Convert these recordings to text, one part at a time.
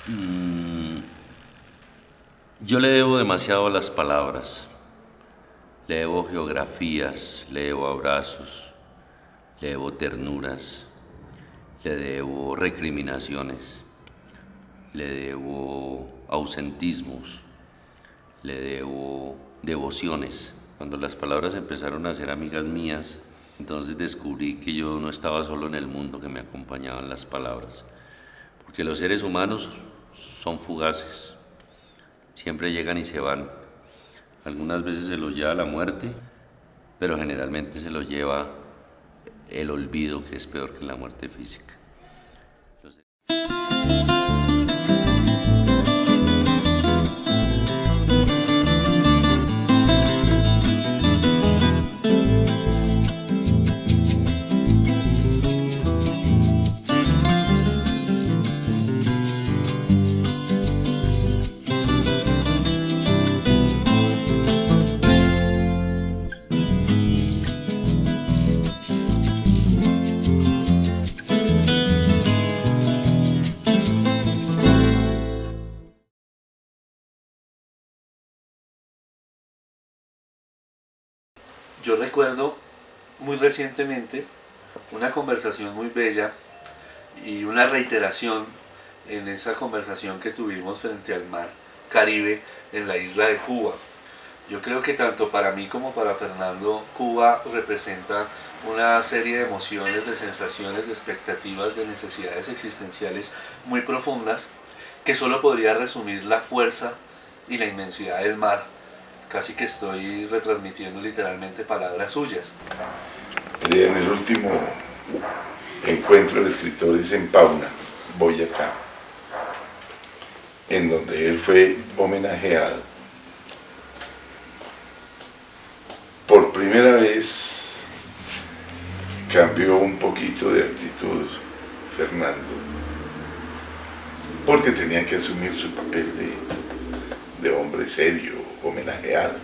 Mm, yo le debo demasiado a las palabras. Le debo geografías, le debo abrazos, le debo ternuras, le debo recriminaciones, le debo ausentismos, le debo devociones. Cuando las palabras empezaron a ser amigas mías, entonces descubrí que yo no estaba solo en el mundo, que me acompañaban las palabras. Porque los seres humanos son fugaces, siempre llegan y se van. Algunas veces se los lleva la muerte, pero generalmente se los lleva el olvido, que es peor que la muerte física. Yo recuerdo muy recientemente una conversación muy bella y una reiteración en esa conversación que tuvimos frente al mar Caribe en la isla de Cuba. Yo creo que tanto para mí como para Fernando, Cuba representa una serie de emociones, de sensaciones, de expectativas, de necesidades existenciales muy profundas que solo podría resumir la fuerza y la inmensidad del mar. Casi que estoy retransmitiendo literalmente palabras suyas. En el último encuentro de escritores en Pauna, Boyacá, en donde él fue homenajeado, por primera vez cambió un poquito de actitud Fernando, porque tenía que asumir su papel de hombre serio, homenajeado.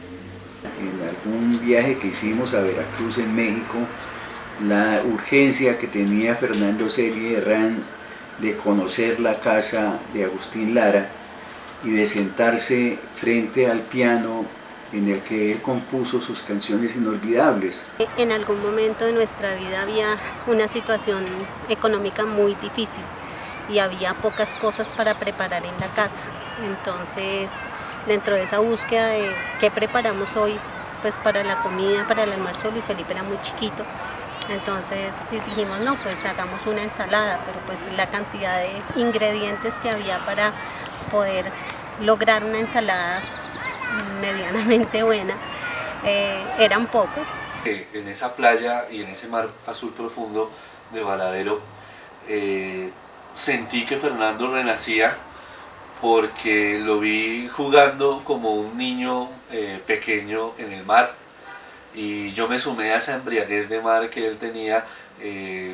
En algún viaje que hicimos a Veracruz, en México, la urgencia que tenía Fernando Celi Herrán de conocer la casa de Agustín Lara y de sentarse frente al piano en el que él compuso sus canciones inolvidables. En algún momento de nuestra vida había una situación económica muy difícil y había pocas cosas para preparar en la casa. Entonces, dentro de esa búsqueda de qué preparamos hoy, pues para la comida, para el almuerzo, Luis Felipe era muy chiquito. Entonces dijimos, no, pues hagamos una ensalada, pero pues la cantidad de ingredientes que había para poder lograr una ensalada medianamente buena eran pocos. En esa playa y en ese mar azul profundo de Varadero sentí que Fernando renacía porque lo vi jugando como un niño pequeño en el mar y yo me sumé a esa embriaguez de mar que él tenía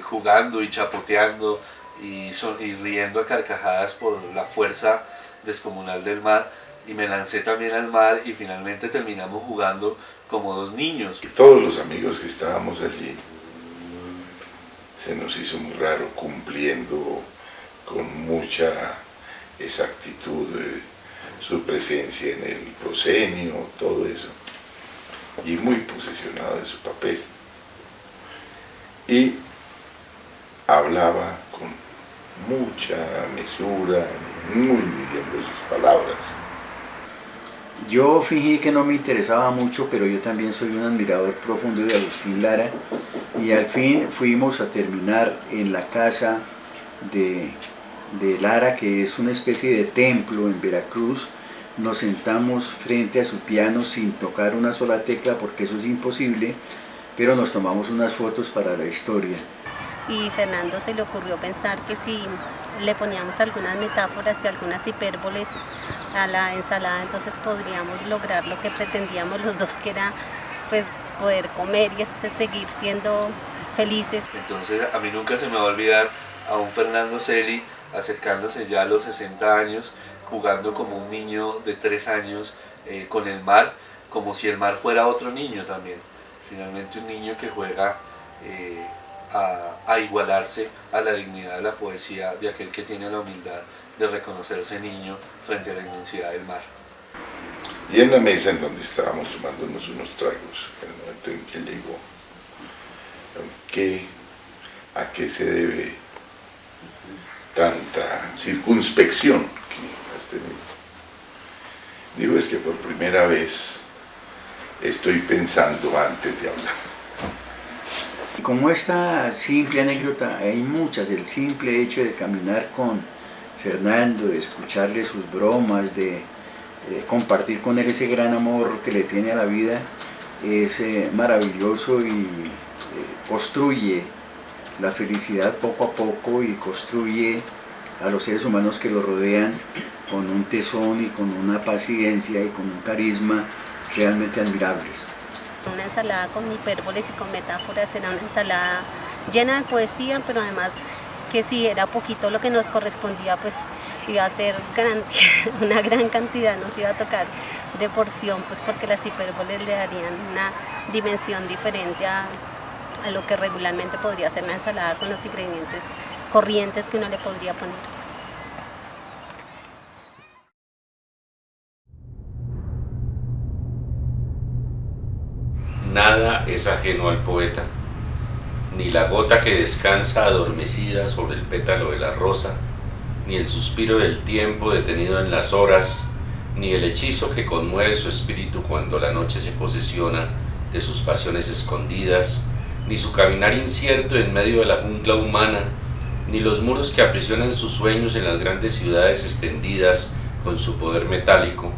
jugando y chapoteando y riendo a carcajadas por la fuerza descomunal del mar y me lancé también al mar y finalmente terminamos jugando como dos niños. Y todos los amigos que estábamos allí se nos hizo muy raro cumpliendo con mucha exactitud su presencia en el proscenio, todo eso, y muy posesionado de su papel. Y hablaba con mucha mesura, muy midiendo sus palabras. Yo fingí que no me interesaba mucho, pero yo también soy un admirador profundo de Agustín Lara y al fin fuimos a terminar en la casa de Lara, que es una especie de templo en Veracruz. Nos sentamos frente a su piano sin tocar una sola tecla porque eso es imposible, pero nos tomamos unas fotos para la historia. Y Fernando se le ocurrió pensar que si le poníamos algunas metáforas y algunas hipérboles a la ensalada, entonces podríamos lograr lo que pretendíamos los dos, que era pues poder comer y seguir siendo felices. Entonces a mí nunca se me va a olvidar a un Fernando Celi acercándose ya a los 60 años, jugando como un niño de 3 años con el mar, como si el mar fuera otro niño también. Finalmente un niño que juega a igualarse a la dignidad de la poesía de aquel que tiene la humildad de reconocerse niño frente a la inmensidad del mar. Y en la mesa en donde estábamos tomándonos unos tragos, en el momento en que llegó, ¿a qué se debe tanta circunspección que has tenido? Digo, es que por primera vez estoy pensando antes de hablar. Como esta simple anécdota, hay muchas. El simple hecho de caminar con Fernando, de escucharle sus bromas, de compartir con él ese gran amor que le tiene a la vida, es maravilloso y construye la felicidad poco a poco y construye a los seres humanos que lo rodean con un tesón y con una paciencia y con un carisma realmente admirables. Una ensalada con hipérboles y con metáforas, era una ensalada llena de poesía, pero además que si era poquito lo que nos correspondía, pues iba a ser una gran cantidad, nos iba a tocar de porción, pues porque las hipérboles le darían una dimensión diferente a lo que regularmente podría ser una ensalada con los ingredientes corrientes que uno le podría poner. Nada es ajeno al poeta, ni la gota que descansa adormecida sobre el pétalo de la rosa, ni el suspiro del tiempo detenido en las horas, ni el hechizo que conmueve su espíritu cuando la noche se posesiona de sus pasiones escondidas, ni su caminar incierto en medio de la jungla humana, ni los muros que aprisionan sus sueños en las grandes ciudades extendidas con su poder metálico,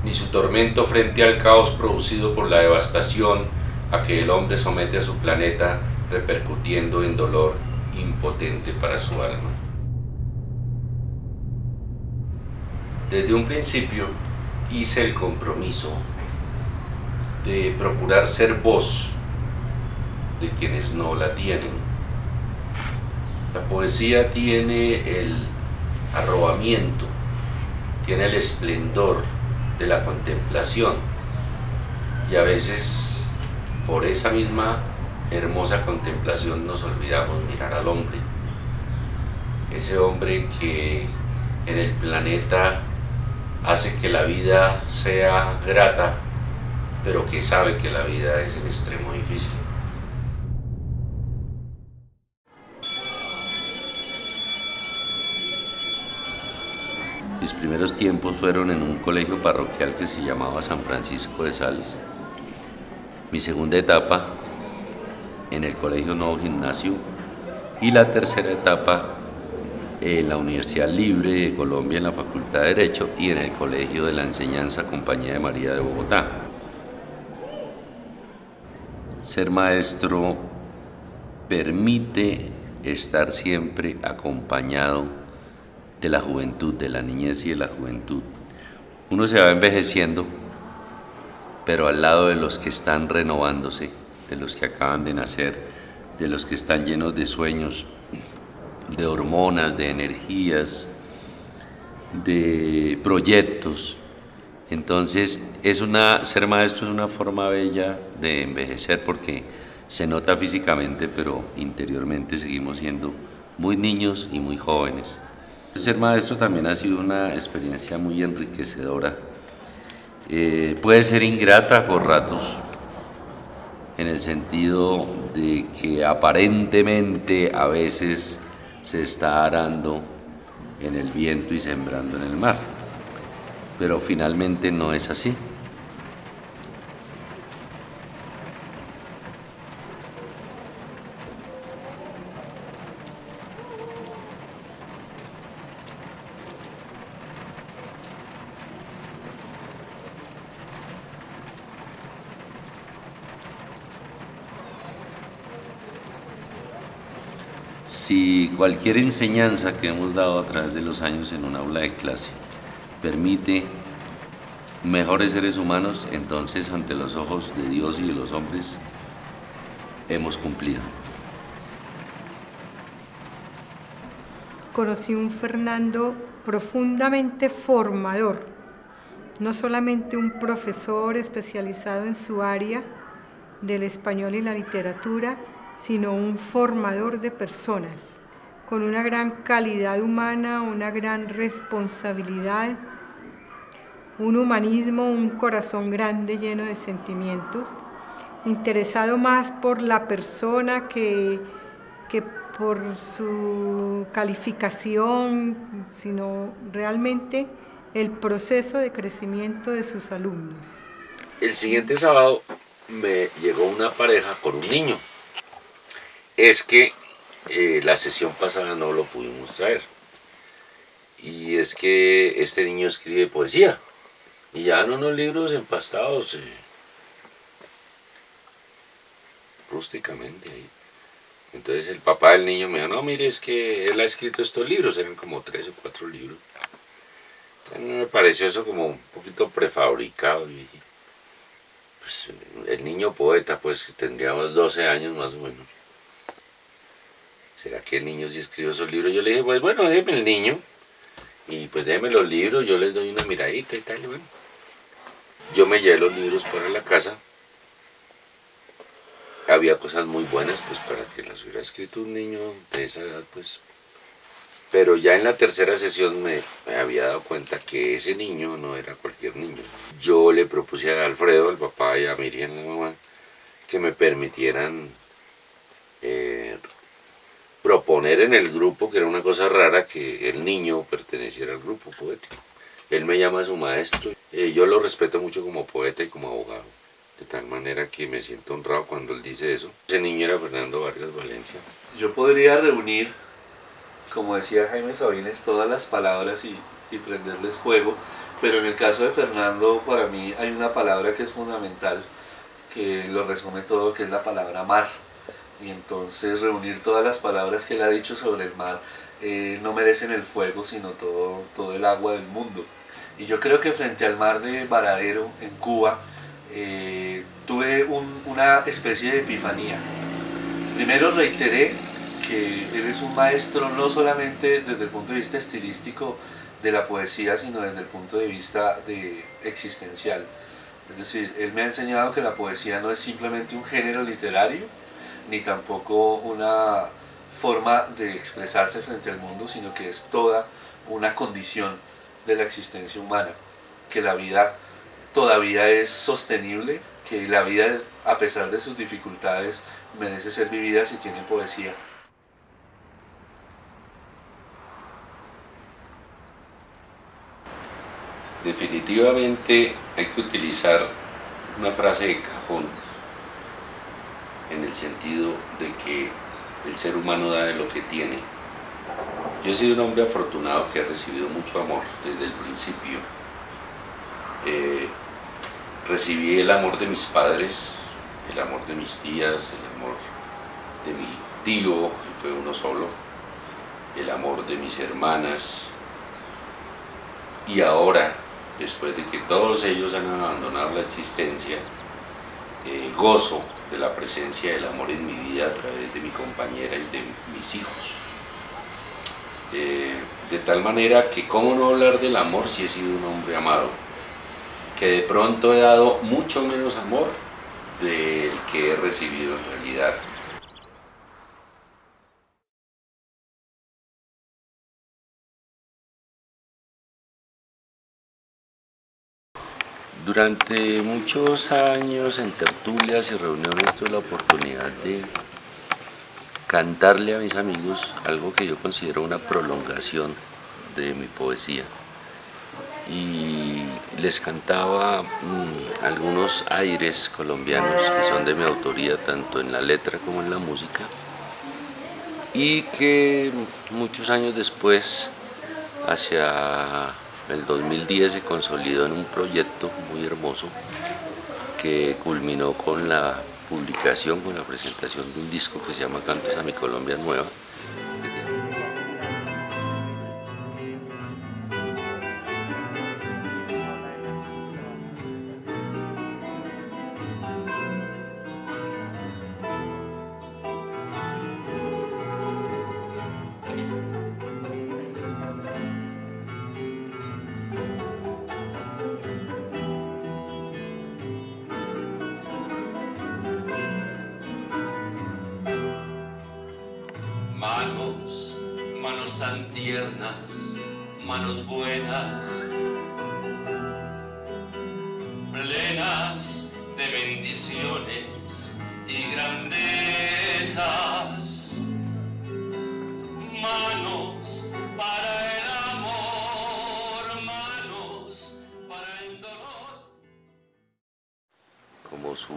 ni su tormento frente al caos producido por la devastación a que el hombre somete a su planeta, repercutiendo en dolor impotente para su alma. Desde un principio hice el compromiso de procurar ser voz de quienes no la tienen. La poesía tiene el arrobamiento, tiene el esplendor de la contemplación, y a veces por esa misma hermosa contemplación nos olvidamos mirar al hombre, ese hombre que en el planeta hace que la vida sea grata, pero que sabe que la vida es en extremo difícil. Mis primeros tiempos fueron en un colegio parroquial que se llamaba San Francisco de Sales. Mi segunda etapa en el Colegio Nuevo Gimnasio y la tercera etapa en la Universidad Libre de Colombia en la Facultad de Derecho y en el Colegio de la Enseñanza Compañía de María de Bogotá. Ser maestro permite estar siempre acompañado de la juventud, de la niñez y de la juventud. Uno se va envejeciendo, pero al lado de los que están renovándose, de los que acaban de nacer, de los que están llenos de sueños, de hormonas, de energías, de proyectos. Entonces, ser maestro es una forma bella de envejecer porque se nota físicamente, pero interiormente seguimos siendo muy niños y muy jóvenes. Ser maestro también ha sido una experiencia muy enriquecedora. Puede ser ingrata por ratos, en el sentido de que aparentemente a veces se está arando en el viento y sembrando en el mar, pero finalmente no es así. Si cualquier enseñanza que hemos dado a través de los años en un aula de clase permite mejores seres humanos, entonces ante los ojos de Dios y de los hombres hemos cumplido. Conocí un Fernando profundamente formador, no solamente un profesor especializado en su área del español y la literatura, sino un formador de personas, con una gran calidad humana, una gran responsabilidad, un humanismo, un corazón grande lleno de sentimientos, interesado más por la persona que por su calificación, sino realmente el proceso de crecimiento de sus alumnos. El siguiente sábado me llegó una pareja con un niño. Es que la sesión pasada no lo pudimos traer. Y es que este niño escribe poesía. Y ya en unos libros empastados rústicamente ahí. Entonces el papá del niño me dijo, no, mire, es que él ha escrito estos libros, eran como 3 o 4 libros. Entonces me pareció eso como un poquito prefabricado. Y pues, el niño poeta, pues que tendríamos 12 años más o menos. ¿Será que el niño sí escribió esos libros? Yo le dije, pues bueno, déjeme el niño. Y pues déjeme los libros, yo les doy una miradita y tal. Y bueno, yo me llevé los libros para la casa. Había cosas muy buenas, pues para que las hubiera escrito un niño de esa edad, pues. Pero ya en la tercera sesión me había dado cuenta que ese niño no era cualquier niño. Yo le propuse a Alfredo, al papá, y a Miriam, la mamá, que me permitieran proponer en el grupo, que era una cosa rara, que el niño perteneciera al grupo poético. Él me llama su maestro. Yo lo respeto mucho como poeta y como abogado. De tal manera que me siento honrado cuando él dice eso. Ese niño era Fernando Vargas Valencia. Yo podría reunir, como decía Jaime Sabines, todas las palabras y prenderles fuego, pero en el caso de Fernando, para mí hay una palabra que es fundamental, que lo resume todo, que es la palabra mar. Y entonces reunir todas las palabras que él ha dicho sobre el mar no merecen el fuego, sino todo el agua del mundo. Y yo creo que frente al mar de Varadero, en Cuba, tuve una especie de epifanía. Primero reiteré que él es un maestro no solamente desde el punto de vista estilístico de la poesía, sino desde el punto de vista existencial. Es decir, él me ha enseñado que la poesía no es simplemente un género literario, ni tampoco una forma de expresarse frente al mundo, sino que es toda una condición de la existencia humana, que la vida todavía es sostenible, que la vida, a pesar de sus dificultades, merece ser vivida si tiene poesía. Definitivamente hay que utilizar una frase de cajón, en el sentido de que el ser humano da de lo que tiene. Yo he sido un hombre afortunado que ha recibido mucho amor desde el principio. Recibí el amor de mis padres, el amor de mis tías, el amor de mi tío, que fue uno solo, el amor de mis hermanas. Y ahora, después de que todos ellos han abandonado la existencia, gozo de la presencia del amor en mi vida a través de mi compañera y de mis hijos. De tal manera que cómo no hablar del amor si he sido un hombre amado, que de pronto he dado mucho menos amor del que he recibido en realidad. Durante muchos años en tertulias y reuniones tuve la oportunidad de cantarle a mis amigos algo que yo considero una prolongación de mi poesía. Y les cantaba algunos aires colombianos que son de mi autoría, tanto en la letra como en la música, y que muchos años después, hacia el 2010, se consolidó en un proyecto muy hermoso que culminó con la publicación, con la presentación de un disco que se llama Cantos a mi Colombia Nueva. Manos, manos tan tiernas, manos buenas, plenas de bendiciones y grandezas. Manos para el amor, manos para el dolor. Como su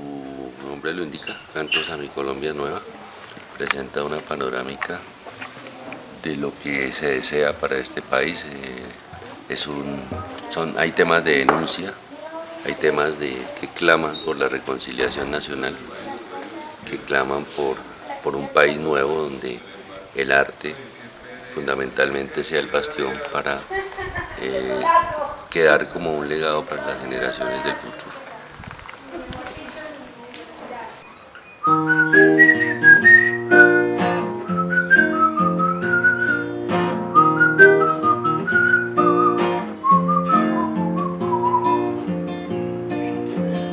nombre lo indica, Cantos a mi Colombia Nueva, presenta una panorámica de lo que se desea para este país. Hay temas de denuncia, hay temas que claman por la reconciliación nacional, que claman por un país nuevo donde el arte fundamentalmente sea el bastión para quedar como un legado para las generaciones del futuro.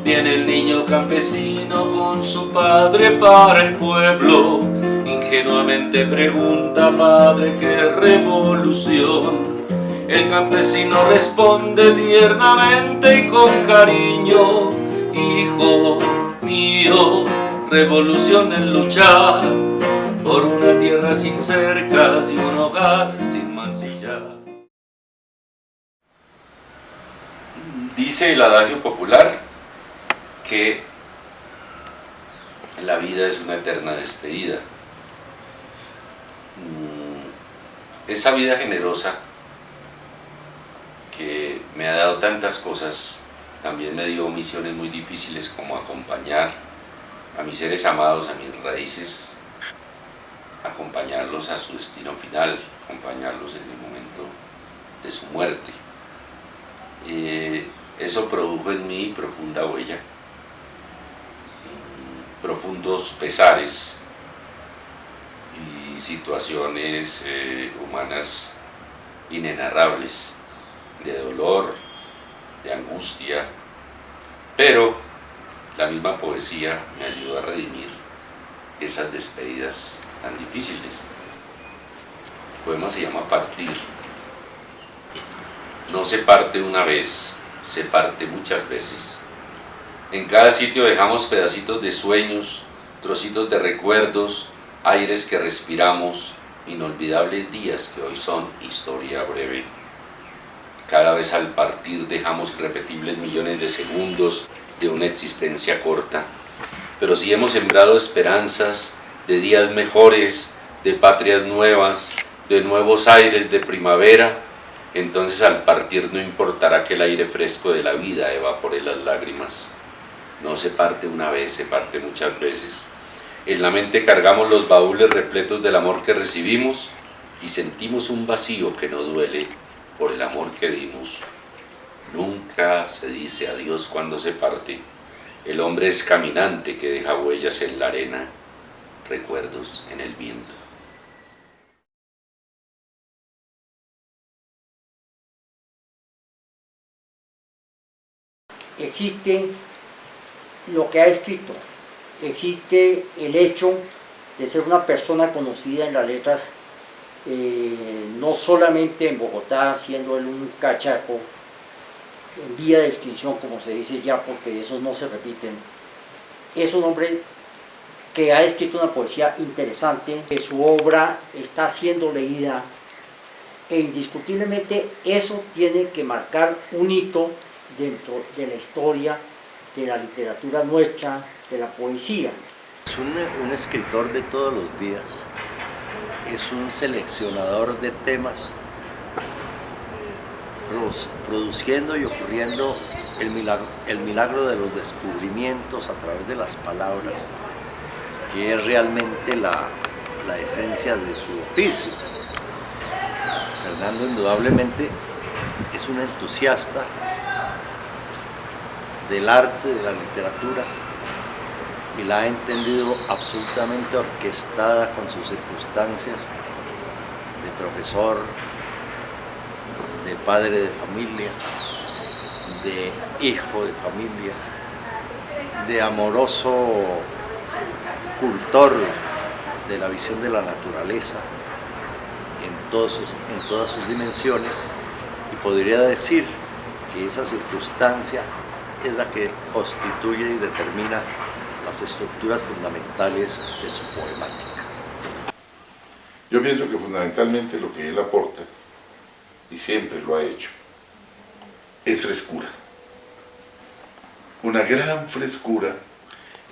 Viene el niño campesino con su padre para el pueblo. Ingenuamente pregunta: padre, ¿qué revolución? El campesino responde tiernamente y con cariño: hijo mío, revolución es luchar por una tierra sin cercas y un hogar sin mancillar. Dice el adagio popular que la vida es una eterna despedida. Esa vida generosa que me ha dado tantas cosas, también me dio misiones muy difíciles, como acompañar a mis seres amados, a mis raíces, acompañarlos a su destino final, acompañarlos en el momento de su muerte. Eso produjo en mí profunda huella, profundos pesares y situaciones humanas inenarrables, de dolor, de angustia, pero la misma poesía me ayudó a redimir esas despedidas tan difíciles. El poema se llama Partir. No se parte una vez, se parte muchas veces. En cada sitio dejamos pedacitos de sueños, trocitos de recuerdos, aires que respiramos, inolvidables días que hoy son historia breve. Cada vez al partir dejamos irrepetibles millones de segundos de una existencia corta. Pero si hemos sembrado esperanzas de días mejores, de patrias nuevas, de nuevos aires de primavera, entonces al partir no importará que el aire fresco de la vida evapore las lágrimas. No se parte una vez, se parte muchas veces. En la mente cargamos los baúles repletos del amor que recibimos y sentimos un vacío que no duele por el amor que dimos. Nunca se dice adiós cuando se parte. El hombre es caminante que deja huellas en la arena, recuerdos en el viento. Existe lo que ha escrito, existe el hecho de ser una persona conocida en las letras, no solamente en Bogotá, siendo él un cachaco en vía de extinción, como se dice ya, porque esos no se repiten. Es un hombre que ha escrito una poesía interesante, que su obra está siendo leída, e indiscutiblemente eso tiene que marcar un hito dentro de la historia de la literatura nuestra, de la poesía. Es un escritor de todos los días, es un seleccionador de temas, produciendo y ocurriendo el milagro de los descubrimientos a través de las palabras, que es realmente la esencia de su oficio. Fernando indudablemente es un entusiasta del arte, de la literatura, y la ha entendido absolutamente orquestada con sus circunstancias de profesor, de padre de familia, de hijo de familia, de amoroso cultor de la visión de la naturaleza en todas sus dimensiones, y podría decir que esa circunstancia es la que constituye y determina las estructuras fundamentales de su poemática. Yo pienso que fundamentalmente lo que él aporta, y siempre lo ha hecho, es frescura. Una gran frescura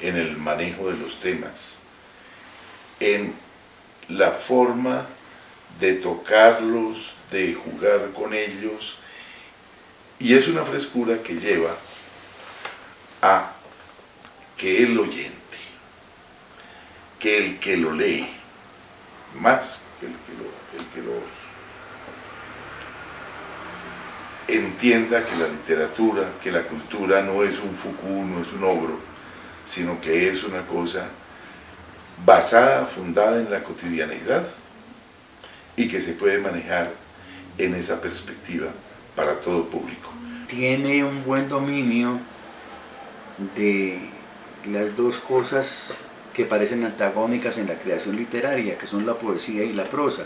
en el manejo de los temas, en la forma de tocarlos, de jugar con ellos, y es una frescura que lleva a que el oyente, que el que lo lee, más que el que lo oye, entienda que la literatura, que la cultura no es un Foucault, no es un ogro, sino que es una cosa basada, fundada en la cotidianeidad y que se puede manejar en esa perspectiva para todo público. Tiene un buen dominio de las dos cosas que parecen antagónicas en la creación literaria, que son la poesía y la prosa.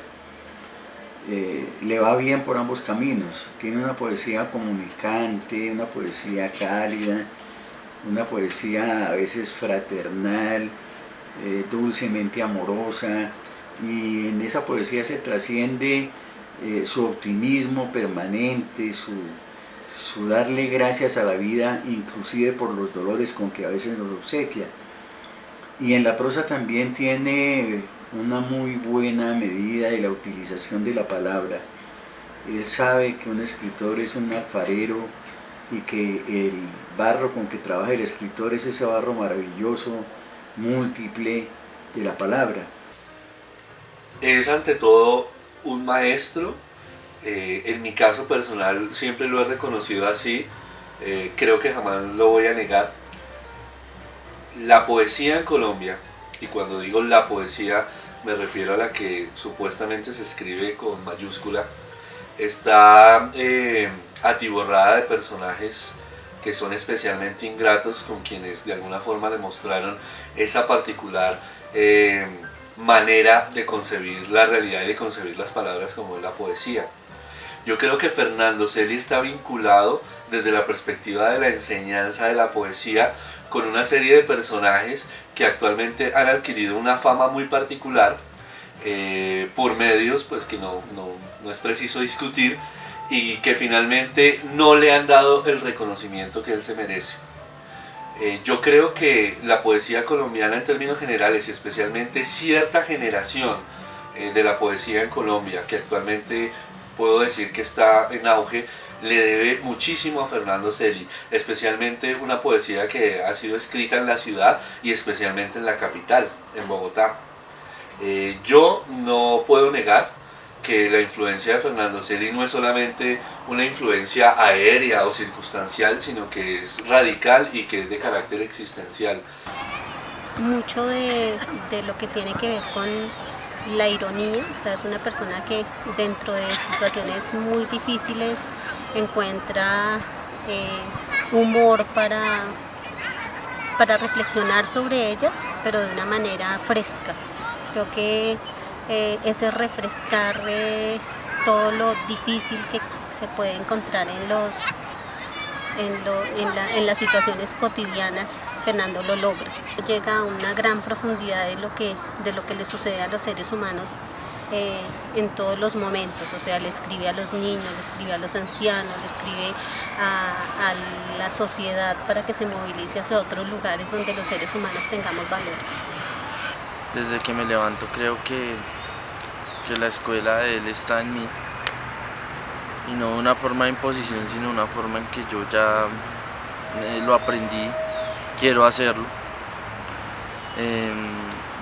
Le va bien por ambos caminos. Tiene una poesía comunicante, una poesía cálida, una poesía a veces fraternal, dulcemente amorosa, y en esa poesía se trasciende su optimismo permanente, su darle gracias a la vida, inclusive por los dolores con que a veces nos obsequia. Y en la prosa también tiene una muy buena medida de la utilización de la palabra. Él sabe que un escritor es un alfarero y que el barro con que trabaja el escritor es ese barro maravilloso, múltiple de la palabra. Es ante todo un maestro. En mi caso personal siempre lo he reconocido así, creo que jamás lo voy a negar. La poesía en Colombia, y cuando digo la poesía me refiero a la que supuestamente se escribe con mayúscula, está atiborrada de personajes que son especialmente ingratos con quienes de alguna forma demostraron esa particular manera de concebir la realidad y de concebir las palabras como es la poesía. Yo creo que Fernando Celi está vinculado desde la perspectiva de la enseñanza de la poesía con una serie de personajes que actualmente han adquirido una fama muy particular por medios pues que no es preciso discutir y que finalmente no le han dado el reconocimiento que él se merece. Yo creo que la poesía colombiana en términos generales y especialmente cierta generación de la poesía en Colombia, que actualmente puedo decir que está en auge, le debe muchísimo a Fernando Celi, especialmente una poesía que ha sido escrita en la ciudad y especialmente en la capital, en Bogotá. Yo no puedo negar que la influencia de Fernando Celi no es solamente una influencia aérea o circunstancial, sino que es radical y que es de carácter existencial. Mucho de lo que tiene que ver con la ironía, o sea, es una persona que dentro de situaciones muy difíciles encuentra humor para reflexionar sobre ellas, pero de una manera fresca. Creo que ese refrescar todo lo difícil que se puede encontrar en las situaciones cotidianas, Fernando lo logra. Llega a una gran profundidad de lo que le sucede a los seres humanos en todos los momentos. O sea, le escribe a los niños, le escribe a los ancianos, le escribe a la sociedad para que se movilice hacia otros lugares donde los seres humanos tengamos valor. Desde que me levanto creo que la escuela de él está en mí, y no una forma de imposición, sino una forma en que yo ya lo aprendí, quiero hacerlo,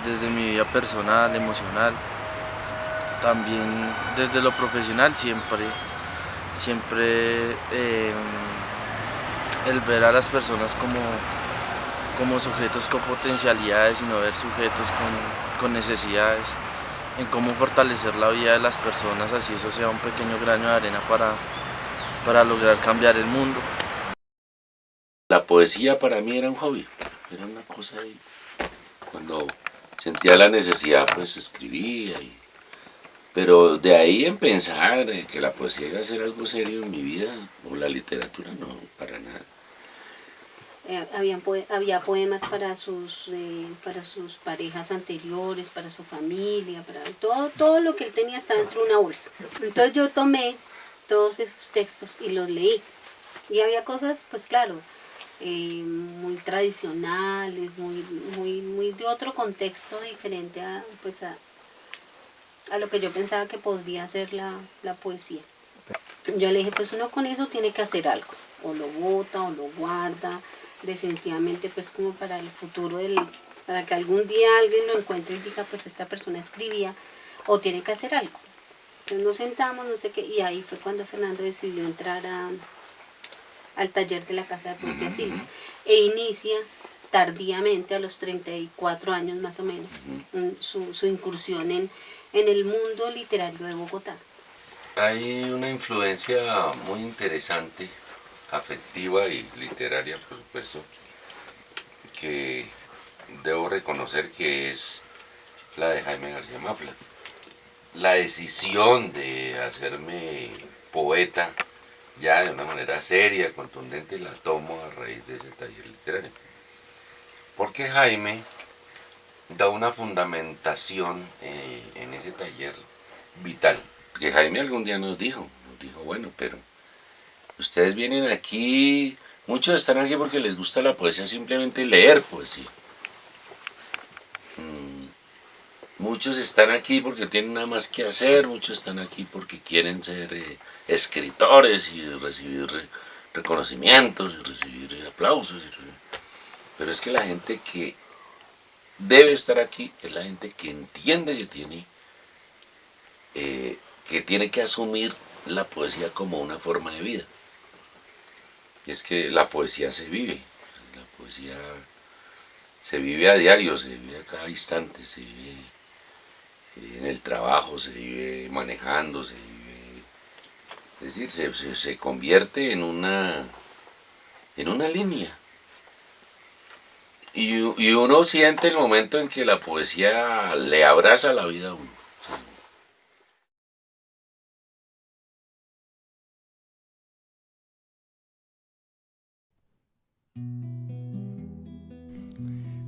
desde mi vida personal, emocional, también desde lo profesional, siempre el ver a las personas como sujetos con potencialidades y no ver sujetos con necesidades, en cómo fortalecer la vida de las personas, así eso sea un pequeño grano de arena para lograr cambiar el mundo. La poesía para mí era un hobby, era una cosa ahí. Cuando sentía la necesidad, pues escribía. Pero de ahí en pensar que la poesía iba a ser algo serio en mi vida, o la literatura, no, para nada. Había poemas para sus parejas anteriores, para su familia, para todo lo que él tenía estaba dentro de una bolsa. Entonces yo tomé todos esos textos y los leí. Y había cosas, pues claro, muy tradicionales, muy de otro contexto diferente a lo que yo pensaba que podría ser la poesía. Yo le dije, pues uno con eso tiene que hacer algo, o lo bota o lo guarda, definitivamente pues como para el futuro, para que algún día alguien lo encuentre y diga, pues esta persona escribía, o tiene que hacer algo. Entonces nos sentamos, no sé qué, y ahí fue cuando Fernando decidió entrar al taller de la Casa de Poesía Silva, e inicia tardíamente, a los 34 años más o menos, su incursión en el mundo literario de Bogotá. Hay una influencia muy interesante, afectiva y literaria, por supuesto, que debo reconocer que es la de Jaime García Mafla. La decisión de hacerme poeta ya de una manera seria, contundente, la tomo a raíz de ese taller literario. Porque Jaime da una fundamentación en ese taller vital. Que Jaime algún día nos dijo, bueno, pero ustedes vienen aquí, muchos están aquí porque les gusta la poesía, simplemente leer poesía. Muchos están aquí porque tienen nada más que hacer, muchos están aquí porque quieren ser escritores y recibir reconocimientos y recibir aplausos. Pero es que la gente que debe estar aquí es la gente que entiende que tiene que asumir la poesía como una forma de vida. Y es que la poesía se vive, la poesía se vive a diario, se vive a cada instante, se vive en el trabajo, se vive manejando, se vive, es decir, se convierte en una línea. Y uno siente el momento en que la poesía le abraza la vida a uno.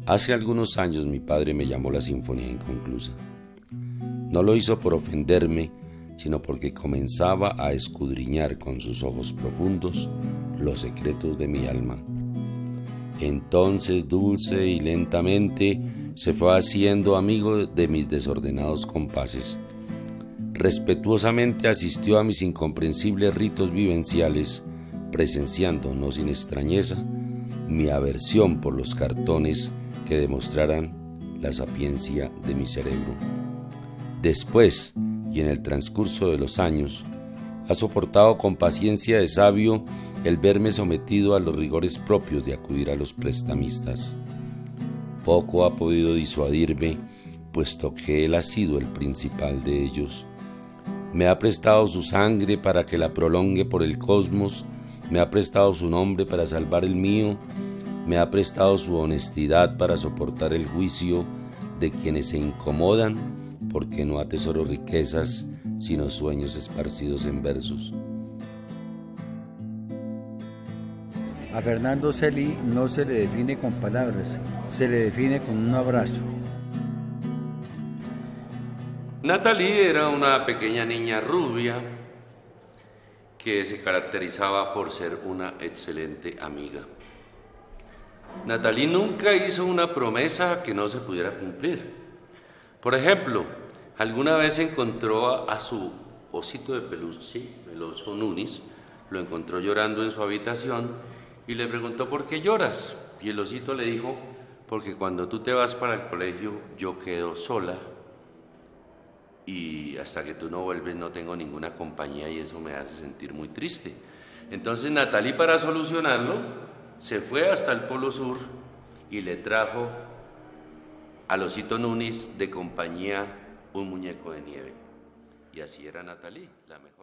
Hace algunos años mi padre me llamó la Sinfonía Inconclusa. No lo hizo por ofenderme, sino porque comenzaba a escudriñar con sus ojos profundos los secretos de mi alma. Entonces, dulce y lentamente, se fue haciendo amigo de mis desordenados compases. Respetuosamente asistió a mis incomprensibles ritos vivenciales, presenciando, no sin extrañeza, mi aversión por los cartones que demostraran la sapiencia de mi cerebro. Después, y en el transcurso de los años, ha soportado con paciencia de sabio el verme sometido a los rigores propios de acudir a los prestamistas. Poco ha podido disuadirme, puesto que él ha sido el principal de ellos. Me ha prestado su sangre para que la prolongue por el cosmos, me ha prestado su nombre para salvar el mío, me ha prestado su honestidad para soportar el juicio de quienes se incomodan porque no atesoro riquezas, sino sueños esparcidos en versos. A Fernando Celi no se le define con palabras, se le define con un abrazo. Natalie era una pequeña niña rubia que se caracterizaba por ser una excelente amiga. Natalie nunca hizo una promesa que no se pudiera cumplir. Por ejemplo, alguna vez encontró a su osito de peluche, el oso Nunis, lo encontró llorando en su habitación y le preguntó ¿por qué lloras? Y el osito le dijo, porque cuando tú te vas para el colegio yo quedo sola y hasta que tú no vuelves no tengo ninguna compañía y eso me hace sentir muy triste. Entonces Natalie, para solucionarlo, se fue hasta el Polo Sur y le trajo al osito Nunis de compañía un muñeco de nieve. Y así era Natalie, la mejor.